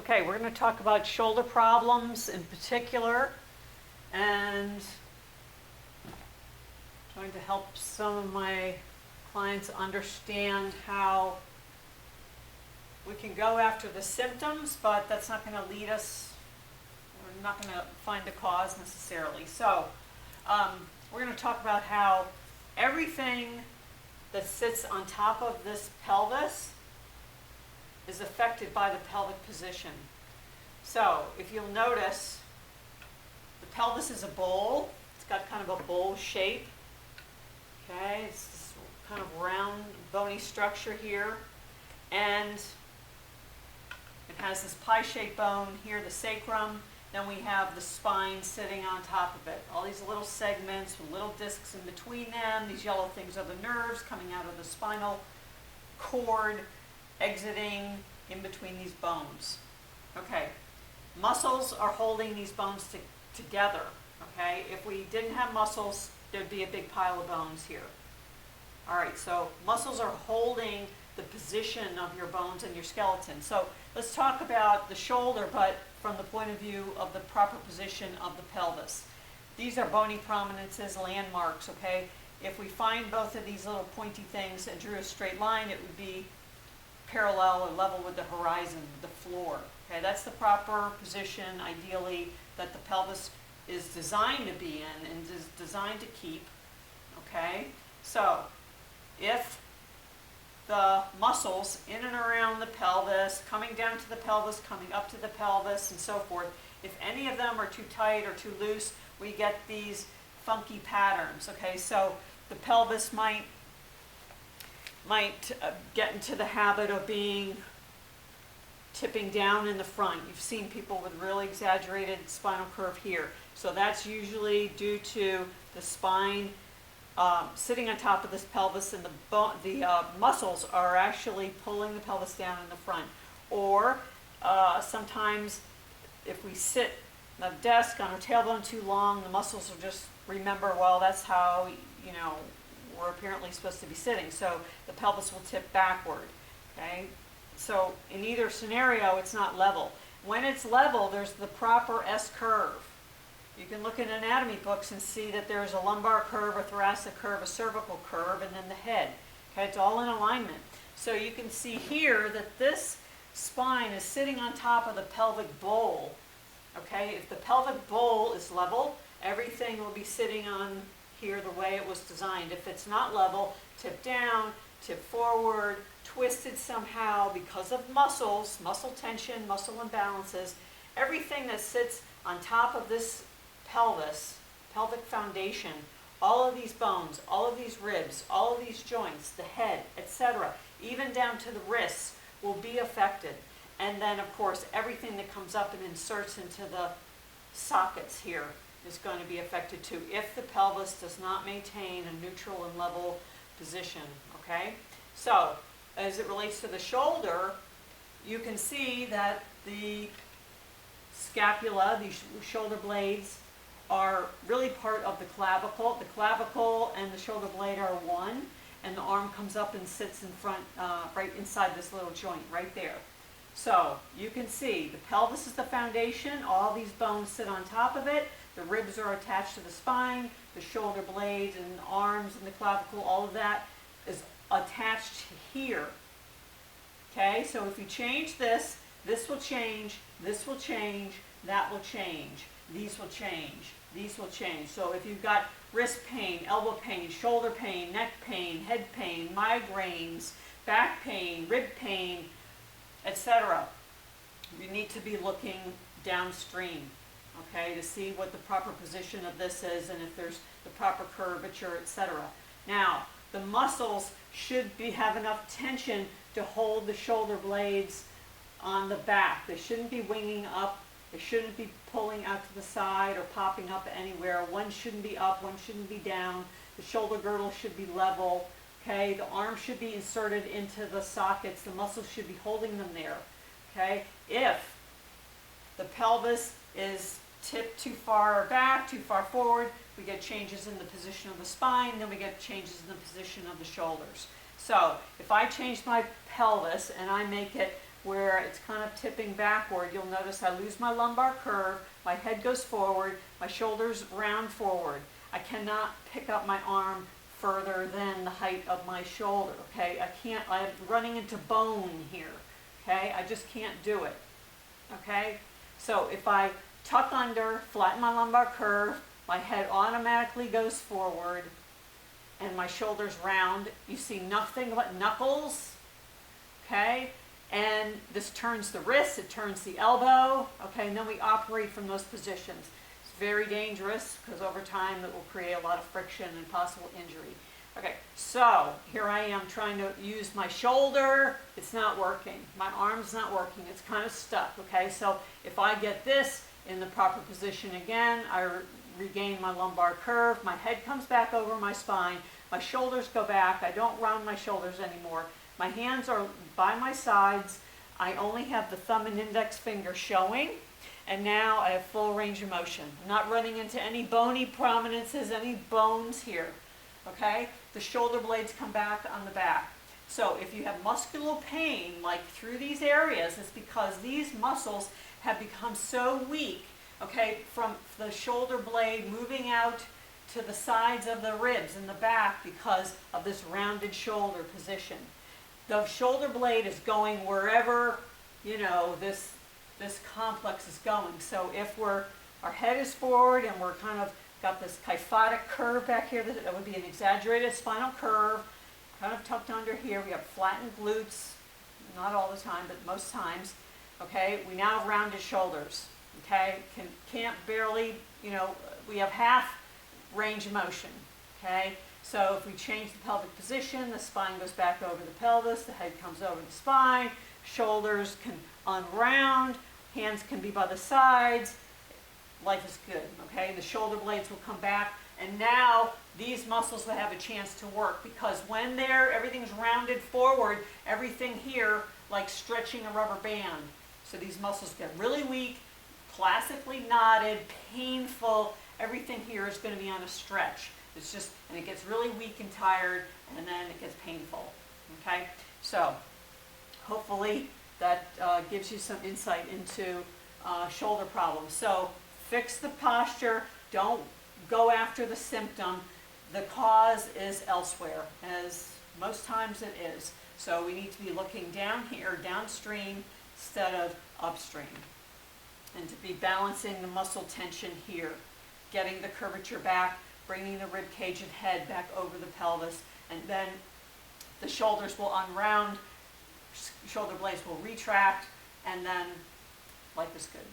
Okay, we're going to talk about shoulder problems in particular, and trying to help some of my clients understand how we can go after the symptoms, but that's not going to lead us, we're not going to find the cause necessarily. So we're going to talk about how everything that sits on top of this pelvis is affected by the pelvic position. So if you'll notice, the pelvis is a bowl. It's got kind of a bowl shape. Okay, it's this kind of round, bony structure here. And it has this pie-shaped bone here, the sacrum. Then we have the spine sitting on top of it. All these little segments with little discs in between them. These yellow things are the nerves coming out of the spinal cord, exiting in between these bones. Okay, muscles are holding these bones together. Okay, if we didn't have muscles, there'd be a big pile of bones here. All right, so muscles are holding the position of your bones and your skeleton. So let's talk about the shoulder, but from the point of view of the proper position of the pelvis. These are bony prominences, landmarks, okay? If we find both of these little pointy things and drew a straight line, it would be parallel or level with the horizon, the floor. Okay, that's the proper position, ideally, that the pelvis is designed to be in and is designed to keep. Okay, so if the muscles in and around the pelvis, coming down to the pelvis, coming up to the pelvis, and so forth, if any of them are too tight or too loose, we get these funky patterns. Okay, so the pelvis might get into the habit of tipping down in the front. You've seen people with really exaggerated spinal curve here. So that's usually due to the spine sitting on top of this pelvis, and the muscles are actually pulling the pelvis down in the front. Or sometimes if we sit at a desk on our tailbone too long, the muscles will just remember, well, that's how, we're apparently supposed to be sitting. So the pelvis will tip backward. Okay? So in either scenario, it's not level. When it's level, there's the proper S curve. You can look in anatomy books and see that there's a lumbar curve, a thoracic curve, a cervical curve, and then the head. Okay, it's all in alignment. So you can see here that this spine is sitting on top of the pelvic bowl. Okay, if the pelvic bowl is level, everything will be sitting on here the way it was designed. If it's not level, tip down, tip forward, twisted somehow because of muscles, muscle tension, muscle imbalances. Everything that sits on top of this pelvis, pelvic foundation, all of these bones, all of these ribs, all of these joints, the head, etc., even down to the wrists, will be affected. And then, of course, everything that comes up and inserts into the sockets here is going to be affected too, if the pelvis does not maintain a neutral and level position. Okay? So, as it relates to the shoulder, you can see that the scapula, these shoulder blades, are really part of the clavicle. The clavicle and the shoulder blade are one, and the arm comes up and sits in front, right inside this little joint, right there. So you can see the pelvis is the foundation. All these bones sit on top of it. The ribs are attached to the spine. The shoulder blades and the arms and the clavicle, all of that is attached here. Okay, so if you change this, this will change, this will change, that will change, these will change, these will change. So if you've got wrist pain, elbow pain, shoulder pain, neck pain, head pain, migraines, back pain, rib pain, etc., you need to be looking downstream, okay, to see what the proper position of this is and if there's the proper curvature, etc. Now, the muscles should have enough tension to hold the shoulder blades on the back. They shouldn't be winging up. They shouldn't be pulling out to the side or popping up anywhere. One shouldn't be up, one shouldn't be down. The shoulder girdle should be level. Okay, the arm should be inserted into the sockets. The muscles should be holding them there. Okay, if the pelvis is tipped too far back, too far forward, we get changes in the position of the spine, then we get changes in the position of the shoulders. So if I change my pelvis and I make it where it's kind of tipping backward, you'll notice I lose my lumbar curve, my head goes forward, my shoulders round forward. I cannot pick up my arm further than the height of my shoulder, okay? I'm running into bone here, okay? I just can't do it, okay? So if I tuck under, flatten my lumbar curve, my head automatically goes forward, and my shoulders round. You see nothing but knuckles, okay? And this turns the wrist, it turns the elbow, okay? And then we operate from those positions. It's very dangerous because over time it will create a lot of friction and possible injury. Okay, so here I am trying to use my shoulder. It's not working. My arm's not working. It's kind of stuck, okay? So if I get this in the proper position again, I regain my lumbar curve, my head comes back over my spine, my shoulders go back, I don't round my shoulders anymore, my hands are by my sides, I only have the thumb and index finger showing, and now I have full range of motion. I'm not running into any bony prominences, any bones here, okay? The shoulder blades come back on the back. So if you have muscular pain, like through these areas, it's because these muscles have become so weak, okay, from the shoulder blade moving out to the sides of the ribs in the back because of this rounded shoulder position. The shoulder blade is going wherever, you know, this complex is going. So if our head is forward and we're kind of got this kyphotic curve back here, that would be an exaggerated spinal curve, kind of tucked under here. We have flattened glutes, not all the time, but most times. Okay, we now have rounded shoulders. Okay, can't barely, you know, we have half range of motion. Okay, so if we change the pelvic position, the spine goes back over the pelvis, the head comes over the spine, shoulders can unround, hands can be by the sides. Life is good. Okay, the shoulder blades will come back, and now these muscles will have a chance to work because when everything's rounded forward, everything here like stretching a rubber band. So these muscles get really weak, classically knotted, painful. Everything here is going to be on a stretch. It's just, and it gets really weak and tired, and then it gets painful. Okay, so hopefully that gives you some insight into shoulder problems. So fix the posture. Don't go after the symptom. The cause is elsewhere, as most times it is. So we need to be looking down here, downstream, instead of upstream. And to be balancing the muscle tension here, getting the curvature back, bringing the rib cage and head back over the pelvis, and then the shoulders will unround, shoulder blades will retract, and then life is good.